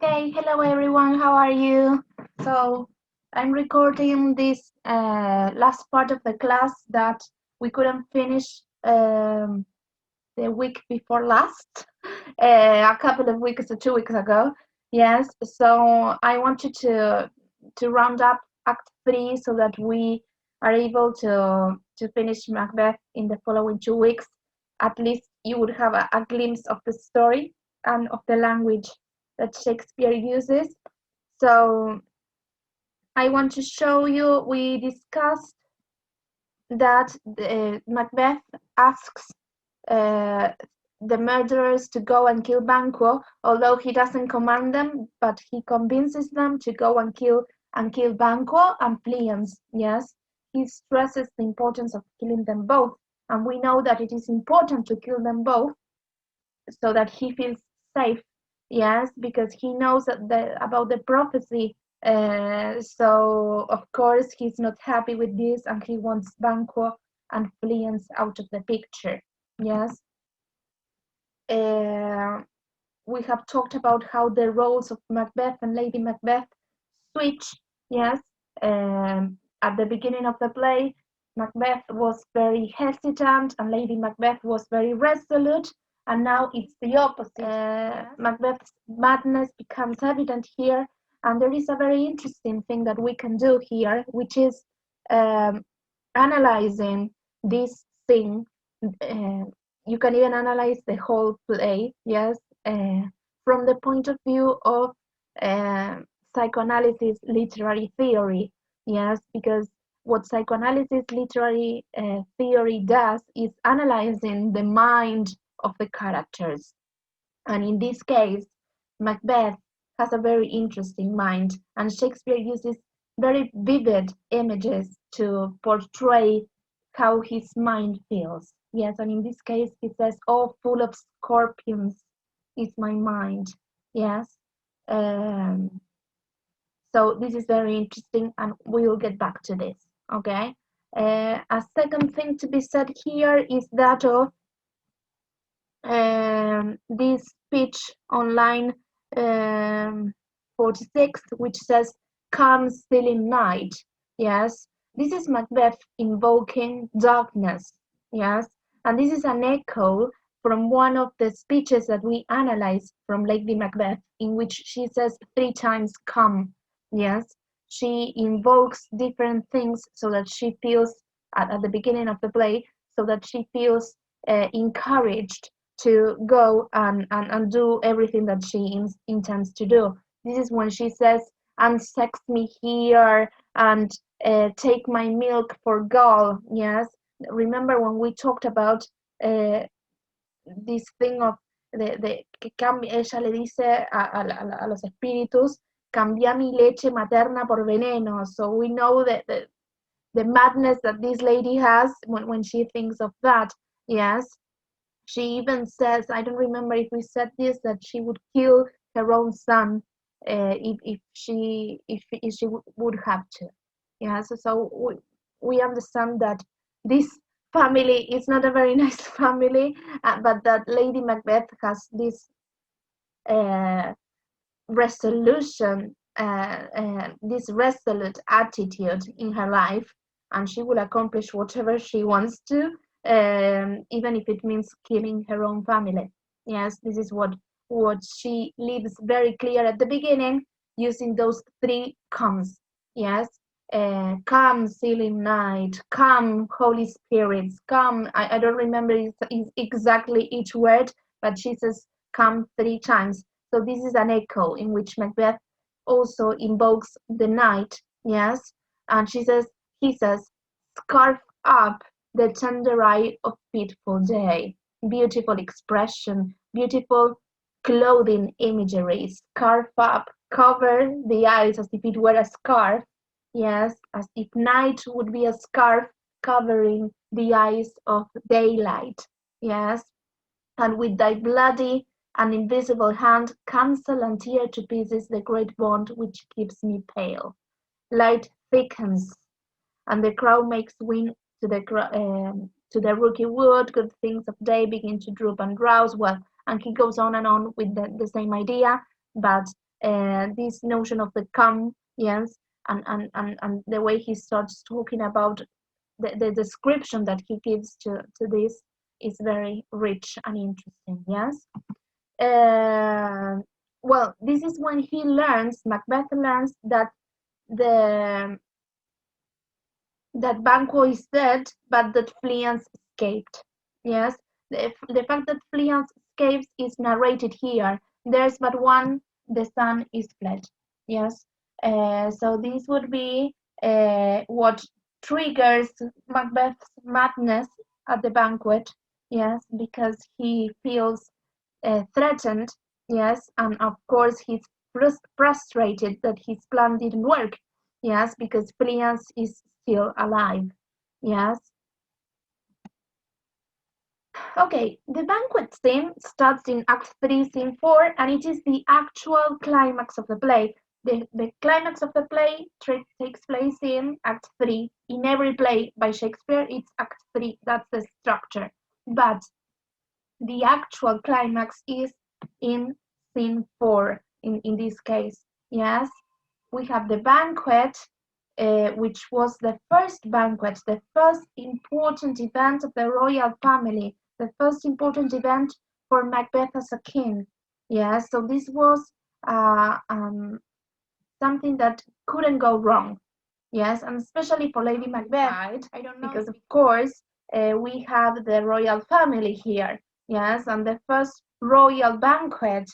Okay, hello everyone, how are you? So, I'm recording this last part of the class that we couldn't finish the week before last, a couple of weeks or 2 weeks ago. Yes, so I wanted to round up Act 3 so that we are able to finish Macbeth in the following 2 weeks. At least you would have a glimpse of the story and of the language that Shakespeare uses. So I want to show you, we discussed that Macbeth asks uh, the murderers to go and kill Banquo, although he doesn't command them, but he convinces them to go and kill Banquo and Plians. Yes, he stresses the importance of killing them both, and we know that it is important to kill them both so that he feels safe. Yes, because he knows about the prophecy. So of course he's not happy with this, and he wants Banquo and Plians out of the picture. Yes. Uh, we have talked about how the roles of Macbeth and Lady Macbeth switch. Yes. At the beginning of the play, Macbeth was very hesitant and Lady Macbeth was very resolute, and now it's the opposite. Macbeth's madness becomes evident here, and there is a very interesting thing that we can do here, which is um, analyzing this thing. You can even analyze the whole play, yes, from the point of view of uh, psychoanalysis literary theory, yes, because what psychoanalysis literary theory does is analyzing the mind of the characters. And in this case, Macbeth has a very interesting mind, and Shakespeare uses very vivid images to portray how his mind feels. Yes, and in this case, he says, "Oh, full of scorpions is my mind." Yes. Um, so this is very interesting, and we will get back to this. Okay. A second thing to be said here is that of this speech on line 46, which says, "Calm, still night." Yes, this is Macbeth invoking darkness. Yes, and this is an echo from one of the speeches that we analyzed from Lady Macbeth, in which she says 3 times "come." Yes, she invokes different things so that she feels at the beginning of the play, so that she feels encouraged to go and do everything that she intends to do. This is when she says, "Unsex me here and take my milk for gall." Yes, remember when we talked about uh, this thing of que ella le dice a los espíritus, "Cambia mi leche materna por veneno." So we know that the madness that this lady has when she thinks of that. Yes, she even says, I don't remember if we said this, that she would kill her own son if she would have to. Yeah, so we understand that this family is not a very nice family, but that Lady Macbeth has this uh, resolution, this resolute attitude in her life, and she will accomplish whatever she wants to, even if it means killing her own family. Yes, this is what she leaves very clear at the beginning, using those 3 comes. Yes, come, sealing night, come, Holy Spirits, come. I don't remember exactly each word, but she says come 3 times. So this is an echo in which Macbeth also invokes the night, yes, and he says, "Scarf up the tender eye of fitful day." Beautiful expression, beautiful clothing imagery. Scarf up, cover the eyes as if it were a scarf, yes, as if night would be a scarf covering the eyes of daylight, yes, and with thy bloody and invisible hand cancel and tear to pieces the great bond which keeps me pale. Light thickens, and the crowd makes wing to the rooky wood. Good things of day begin to droop and drowse. Well, and he goes on and on with the same idea, but this notion of the come, yes, and the way he starts talking about the description that he gives to this is very rich and interesting, yes. Well, this is when he learns, Macbeth learns that Banquo is dead, but that Fleance escaped. Yes, the fact that Fleance escapes is narrated here. There's but one, the son is fled. Yes, so this would be what triggers Macbeth's madness at the banquet. Yes, because he feels threatened. Yes, and of course he's frustrated that his plan didn't work. Yes, because Fleance is still alive. Yes. Okay, the banquet scene starts in Act 3, Scene 4, and it is the actual climax of the play. The climax of the play takes place in Act 3. In every play by Shakespeare, it's Act 3. That's the structure. But the actual climax is in Scene 4, in this case. Yes, we have the banquet, which was the first banquet, the first important event of the royal family, the first important event for Macbeth as a king. Yes, so this was something that couldn't go wrong. Yes, and especially for Lady Macbeth, I don't know, because of course we have the royal family here. Yes, and the first royal banquet.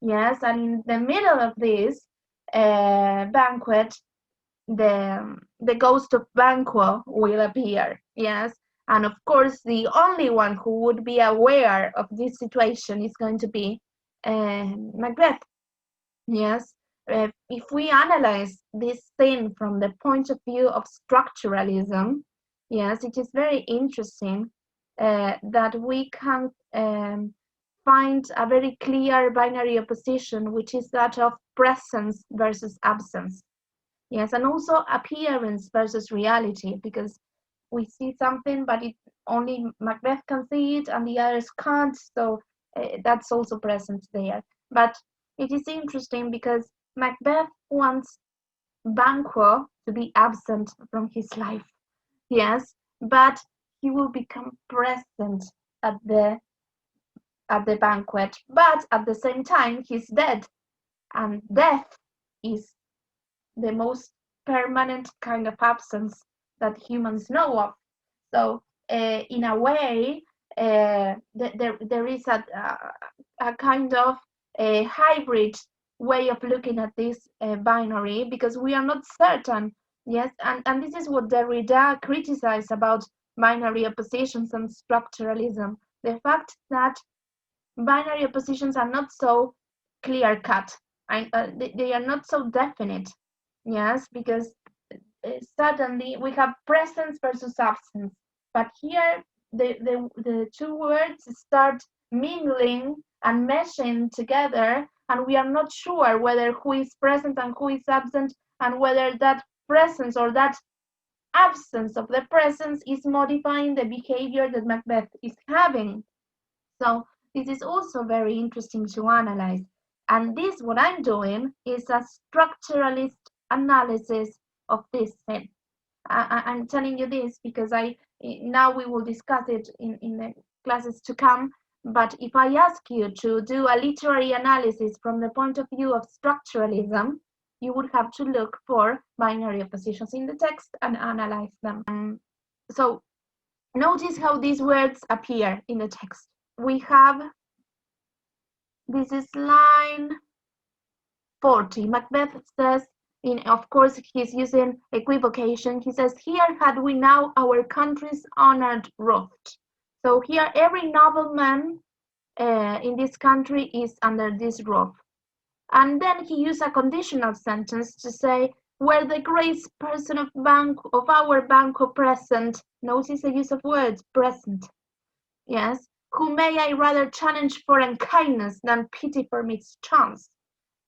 Yes, and in the middle of this banquet, the ghost of Banquo will appear. Yes, and of course the only one who would be aware of this situation is going to be Macbeth. Yes, if we analyze this thing from the point of view of structuralism, yes, it is very interesting that we can find a very clear binary opposition, which is that of presence versus absence. Yes, and also appearance versus reality, because we see something, but it only Macbeth can see it and the others can't, so that's also present there. But it is interesting because Macbeth wants Banquo to be absent from his life, yes, but he will become present at the banquet, but at the same time he's dead, and death is the most permanent kind of absence that humans know of. So in a way, there is a kind of a hybrid way of looking at this binary, because we are not certain. Yes, and this is what Derrida criticized about binary oppositions and structuralism. The fact that binary oppositions are not so clear cut, they are not so definite. Yes, because suddenly we have presence versus absence, but here the two words start mingling and meshing together, and we are not sure whether who is present and who is absent, and whether that presence or that absence of the presence is modifying the behavior that Macbeth is having. So this is also very interesting to analyze. And this, what I'm doing, is a structuralist analysis of this thing. I'm telling you this because now we will discuss it in the classes to come. But if I ask you to do a literary analysis from the point of view of structuralism, you would have to look for binary oppositions in the text and analyze them. So notice how these words appear in the text. We have, this is line 40. Macbeth says, of course, he's using equivocation. He says, here had we now our country's honored roft. So here, every nobleman in this country is under this roof. And then he used a conditional sentence to say, were the great person of our Banquo present. Notice the use of words, present. Yes, who may I rather challenge for unkindness than pity for mischance.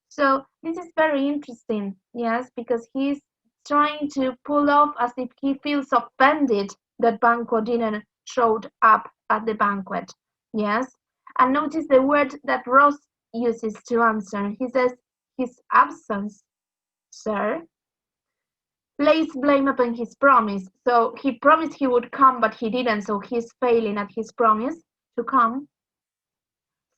So this is very interesting, yes, because he's trying to pull off as if he feels offended that Banquo didn't show up at the banquet, yes. And notice the word that Ross uses to answer. He says, his absence, sir, lays blame upon his promise. So he promised he would come, but he didn't, so he's failing at his promise to come.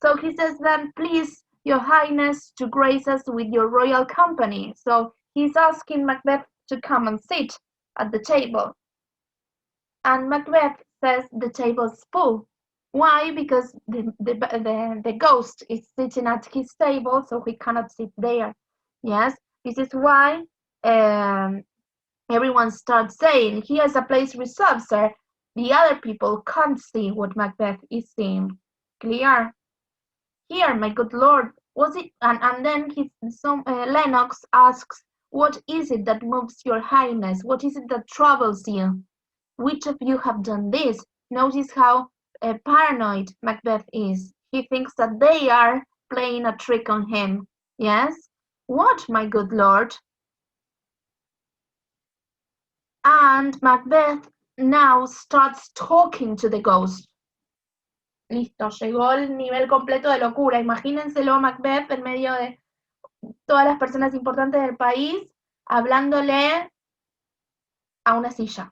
So he says then, please, your highness, to grace us with your royal company. So he's asking Macbeth to come and sit at the table. And Macbeth says the table's full. Why? Because the ghost is sitting at his table, so he cannot sit there. Yes, this is why everyone starts saying, here's a place reserved, sir. The other people can't see what Macbeth is seeing. Clear? Here, my good lord, was it? And then Lennox asks, what is it that moves your highness? What is it that troubles you? Which of you have done this? Notice how paranoid Macbeth is. He thinks that they are playing a trick on him. Yes? What, my good lord? And Macbeth now starts talking to the ghost. Listo, llegó el nivel completo de locura. Imagínenselo Macbeth en medio de todas las personas importantes del país, hablándole a una silla.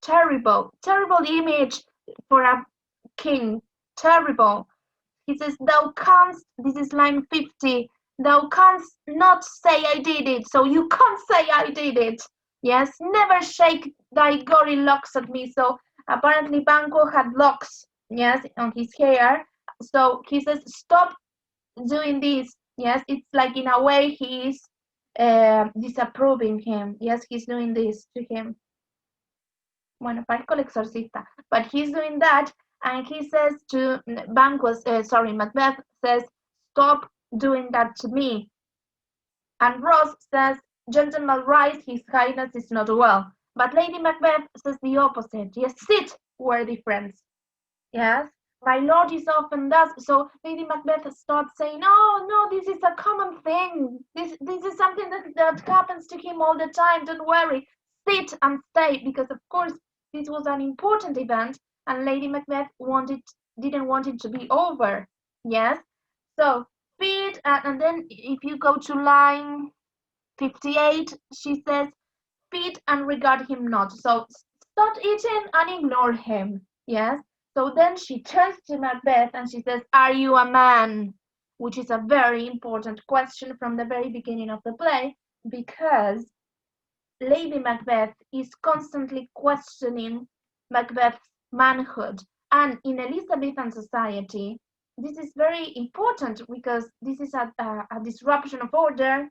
Terrible, terrible image for a king. Terrible. He says, thou canst, this is line 50, thou canst not say I did it, so you can't say I did it. Yes, never shake thy gory locks at me. So apparently Banquet had locks, yes, on his hair. So he says, stop doing this. Yes, it's like in a way he is disapproving him. Yes, he's doing this to him. Bueno, parezco el exorcista. But he's doing that, and he says to Macbeth says, stop doing that to me. And Ross says, gentlemen, rise, his highness is not well. But Lady Macbeth says the opposite. Yes, sit, worthy friends. Yes, my lord is often thus. So Lady Macbeth starts saying, oh, no, this is a common thing. This is something that happens to him all the time. Don't worry. Sit and stay, because of course this was an important event, and Lady Macbeth didn't want it to be over. Yes, so feed, and then if you go to line 58, she says, feed and regard him not. So stop eating and ignore him. Yes. So then she turns to Macbeth and she says, are you a man? Which is a very important question from the very beginning of the play, because Lady Macbeth is constantly questioning Macbeth's manhood. And in Elizabethan society, this is very important because this is a disruption of order.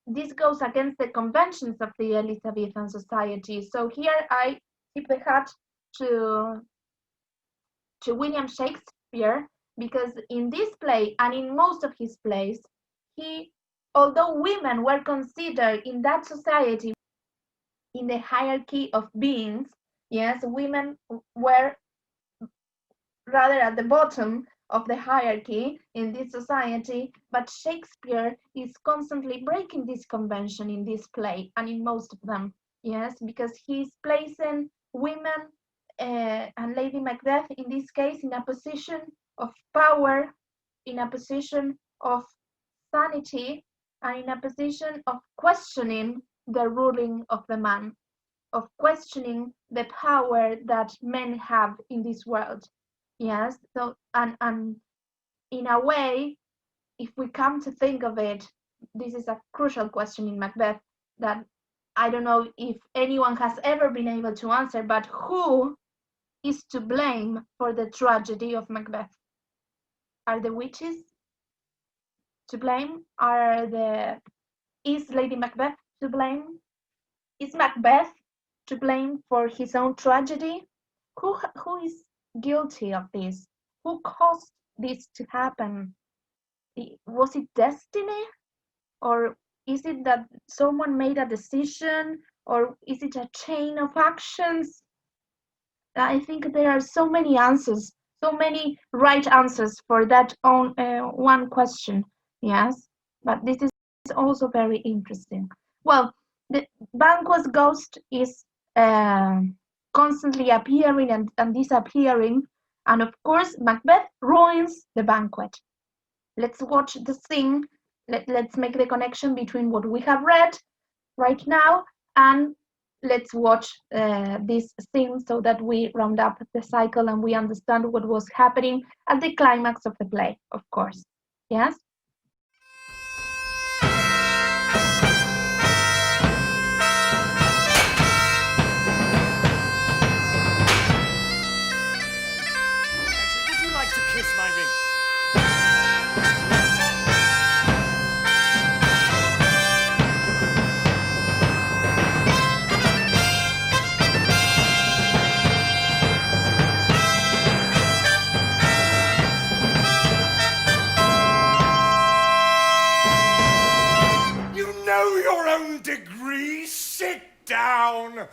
This goes against the conventions of the Elizabethan society. So here I tip the hat to William Shakespeare, because in this play and in most of his plays, although women were considered in that society in the hierarchy of beings, yes, women were rather at the bottom of the hierarchy in this society, but Shakespeare is constantly breaking this convention in this play and in most of them, yes, because he's placing women and Lady Macbeth in this case in a position of power, in a position of sanity, and in a position of questioning the ruling of the man, of questioning the power that men have in this world. Yes, so and in a way, if we come to think of it, this is a crucial question in Macbeth that I don't know if anyone has ever been able to answer, but who is to blame for the tragedy of Macbeth? Are the witches to blame? Is Lady Macbeth to blame? Is Macbeth to blame for his own tragedy? Who is guilty of this? Who caused this to happen? Was it destiny? Or is it that someone made a decision? Or is it a chain of actions? I think there are so many answers, so many right answers for that one question. Yes, but this is also very interesting. Well, the Banquet's ghost is constantly appearing and disappearing, and of course Macbeth ruins the banquet. Let's watch the scene let's make the connection between what we have read right now and let's watch this scene so that we round up the cycle and we understand what was happening at the climax of the play, of course. Yes? Would you like to kiss my ring? Your own degree, sit down.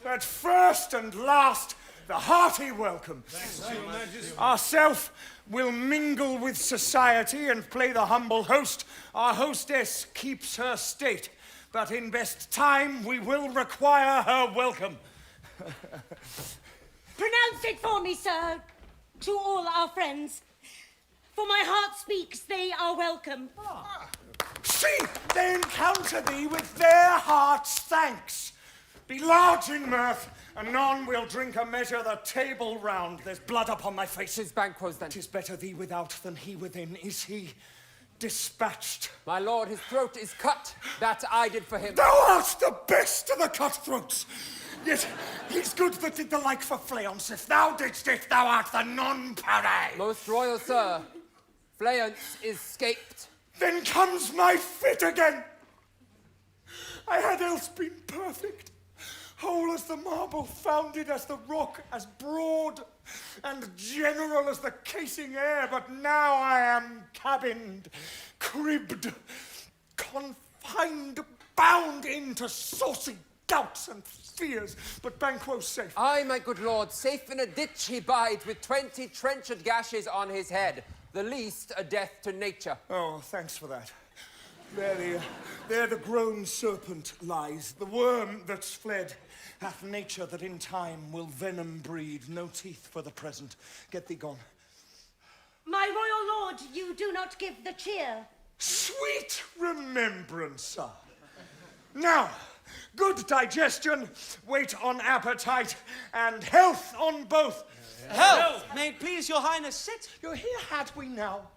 At first and last, the hearty welcome. Ourself will mingle with society and play the humble host. Our hostess keeps her state, but in best time we will require her welcome. Pronounce it for me, sir, to all our friends. For my heart speaks, they are welcome. See, they encounter thee with their heart's thanks. Be large in mirth, anon we'll drink a measure the table round. There's blood upon my face. 'Tis Banquo's then. 'Tis better thee without than he within. Is he dispatched? My lord, his throat is cut. That I did for him. Thou art the best of the cutthroats. Yet he's good that did the like for Fleance. If thou didst it, thou art the non-pareil. Most royal sir, Fleance is scaped. Then comes my fit again. I had else been perfect, whole as the marble, founded as the rock, as broad and general as the casing air, but now I am cabined, cribbed, confined, bound into saucy doubts and fears, but Banquo's safe. Aye, my good lord, safe in a ditch he bides, with 20 trenched gashes on his head. The least a death to nature. Oh, thanks for that. There the grown serpent lies, the worm that's fled, hath nature that in time will venom breed, no teeth for the present. Get thee gone. My royal lord, you do not give the cheer. Sweet remembrancer. Now, good digestion, weight on appetite, and health on both. Health! May it please your highness sit. You're here had we now.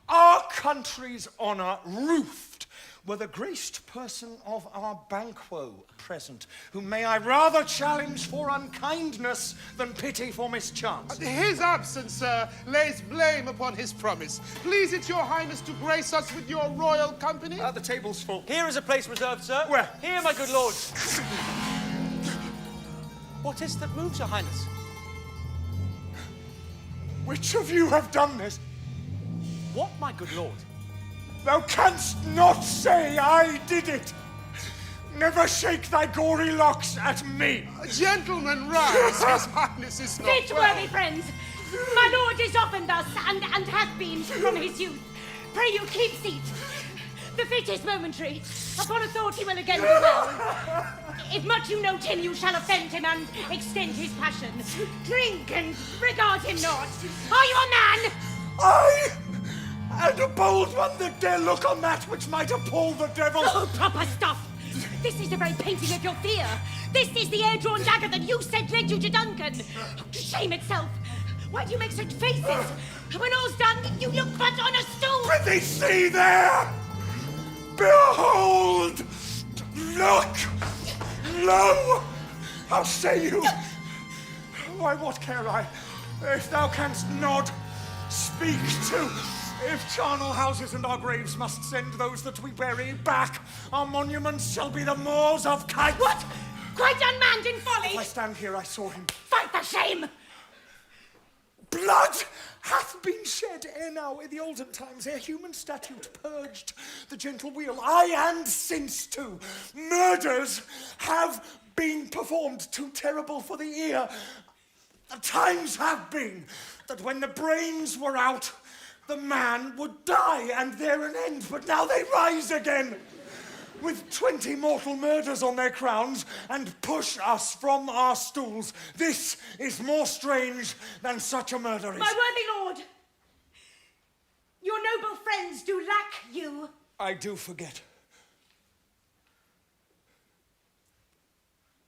Our country's honour roofed were the graced person of our Banquo present, whom may I rather challenge for unkindness than pity for mischance. His absence, sir, lays blame upon his promise. Please it your highness to grace us with your royal company? The table's full. Here is a place reserved, sir. Where? Here, my good lord. What is that moves your highness? Which of you have done this? What, my good lord? Thou canst not say I did it. Never shake thy gory locks at me. Gentlemen, rise. His highness is not Sit, well. worthy friends. My lord is often thus, and hath been from his youth. Pray you keep seat. The fit is momentary. Upon a thought he will again be well. If much you note him, you shall offend him and extend his passion. Drink and regard him not. Are you a man? I, and a bold one that dare look on that which might appall the devil. Oh, proper stuff. This is the very painting of your fear. This is the air-drawn dagger that you said led you to Duncan. Shame itself. Why do you make such faces? When all's done, you look but on a stool. Prithee, see there! Behold! Look! Lo! How say you? Why, what care I? If thou canst nod, speak to. If charnel houses and our graves must send those that we bury back, our monuments shall be the moors of kites. What? Quite unmanned in folly? If I stand here, I saw him. Fight for shame! Blood hath been shed ere now in the olden times, ere human statute purged the gentle wheel. Aye, and since too, murders have been performed too terrible for the ear. The times have been that when the brains were out, the man would die and there an end, but now they rise again with 20 mortal murders on their crowns and push us from our stools. This is more strange than such a murder is. My worthy lord, your noble friends do lack you. I do forget.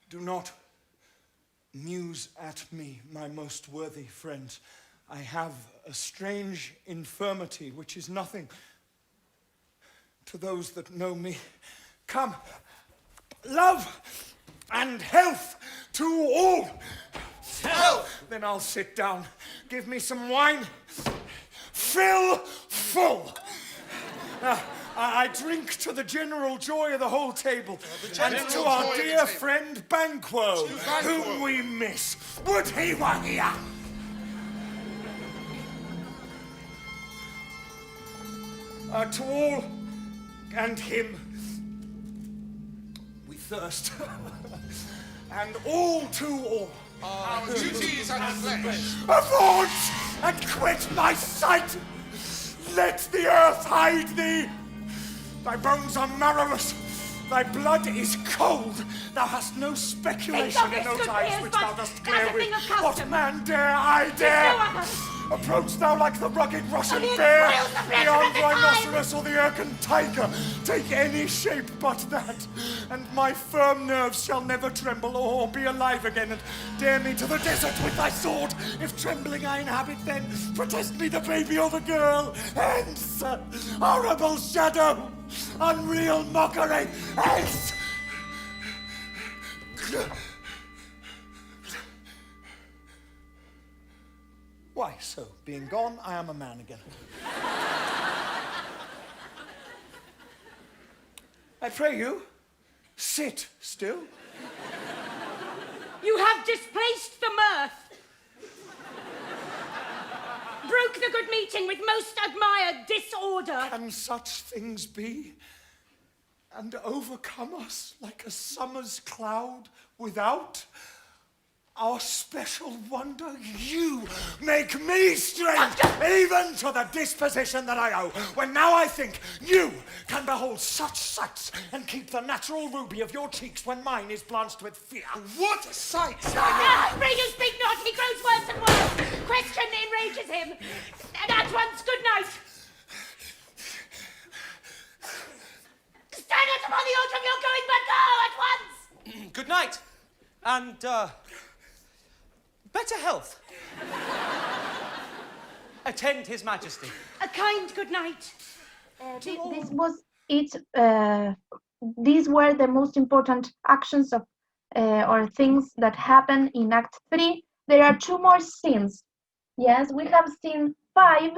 Do not muse at me, my most worthy friends. I have a strange infirmity, which is nothing to those that know me. Come, love and health to all. Health! Then I'll sit down. Give me some wine. Fill full. I drink to the general joy of the whole table, and to our dear friend Banquet, whom we miss. Would he were here? To all and him we thirst, and all to all. Our duties are the flesh. Avaunt and quit my sight! Let the earth hide thee! Thy bones are marrowless, thy blood is cold. Thou hast no speculation Think in of those this, eyes good which peers, thou but dost as glare a thing with. of custom. What man dare I dare? No other. Approach thou like the rugged Russian Only it bear, spoils the pleasure the of the rhinoceros or the Irken tiger. Take any shape but that, and my firm nerves shall never tremble or be alive again. And dare me to the desert with thy sword. If trembling I inhabit, then protest me the baby or the girl. Hence, horrible shadow, unreal mockery. Hence. Why, so, being gone, I am a man again. I pray you, sit still. You have displaced the mirth. Broke the good meeting with most admired disorder. Can such things be? And overcome us like a summer's cloud without? Our special wonder, you make me strange, even to the disposition that I owe, when now I think you can behold such sights and keep the natural ruby of your cheeks when mine is blanched with fear. What sights, my Ah, pray you speak not, he grows worse and worse. Question enrages him. And at once, good night. Stand out upon the altar of your going, but go at once. Good night. And, better health. Attend His Majesty. A kind good night. This was it. These were the most important actions of or things that happen in Act 3. There are 2 more scenes. Yes, we have scene 5,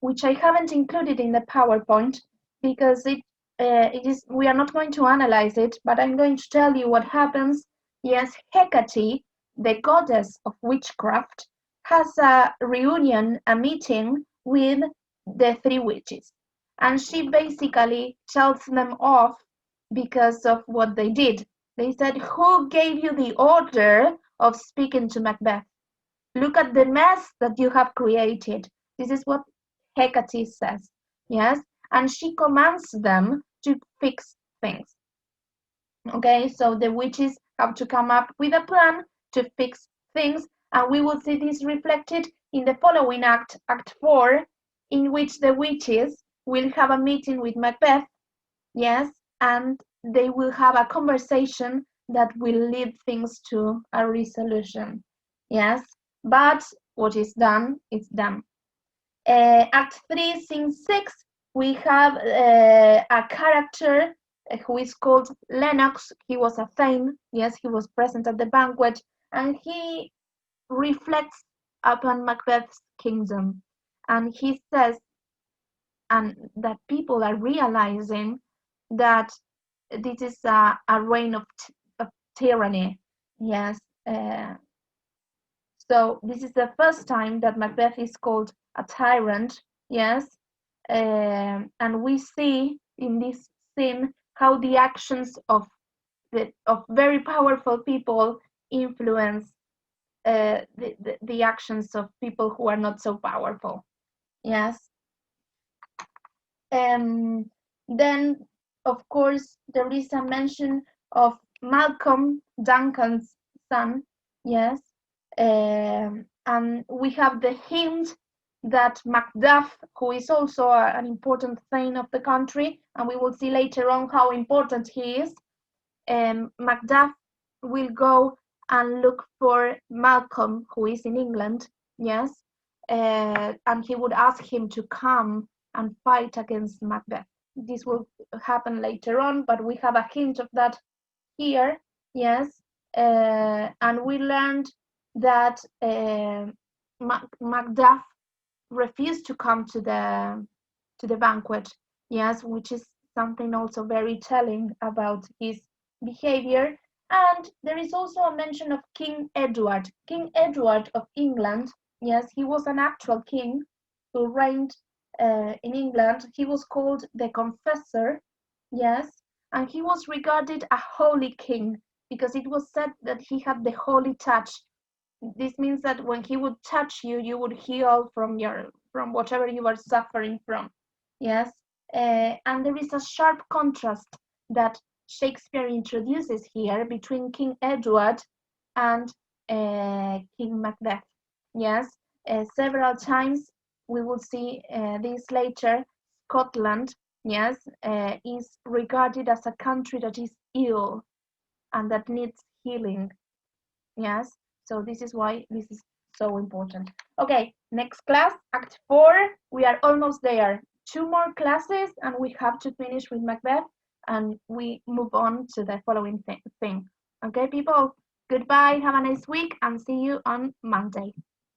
which I haven't included in the PowerPoint because it is. We are not going to analyze it, but I'm going to tell you what happens. Yes, Hecate, the goddess of witchcraft, has a reunion, a meeting with the 3 witches. And she basically tells them off because of what they did. They said, who gave you the order of speaking to Macbeth? Look at the mess that you have created. This is what Hecate says, yes? And she commands them to fix things. Okay, so the witches have to come up with a plan to fix things, and we will see this reflected in the following act, Act 4, in which the witches will have a meeting with Macbeth, yes, and they will have a conversation that will lead things to a resolution, yes. But what is done is done. Act 3, Scene 6, we have a character who is called Lennox. He was a Thane, yes, he was present at the banquet, and he reflects upon Macbeth's kingdom. And he says, and that people are realizing that this is a reign of tyranny, yes. So this is the first time that Macbeth is called a tyrant, yes. And we see in this scene how the actions of very powerful people influence the actions of people who are not so powerful, yes. Then, of course, there is a mention of Malcolm, Duncan's son, yes. And we have the hint that Macduff, who is also an important thing of the country, and we will see later on how important he is, Macduff will go and look for Malcolm, who is in England, yes, and he would ask him to come and fight against Macbeth. This will happen later on, but we have a hint of that here, yes, and we learned that Macduff refused to come to the banquet, yes, which is something also very telling about his behavior. And there is also a mention of King Edward of England. Yes, he was an actual king who reigned in England. He was called the Confessor, yes, and he was regarded a holy king because it was said that he had the holy touch. This means that when he would touch you, you would heal from whatever you were suffering from. Yes, and there is a sharp contrast that Shakespeare introduces here between King Edward and King Macbeth. Yes, several times we will see this later. Scotland, yes, is regarded as a country that is ill and that needs healing. Yes, so this is why this is so important. Okay, next class, Act 4. We are almost there. 2 more classes and we have to finish with Macbeth and we move on to the following thing. Okay, people, goodbye, have a nice week and see you on Monday.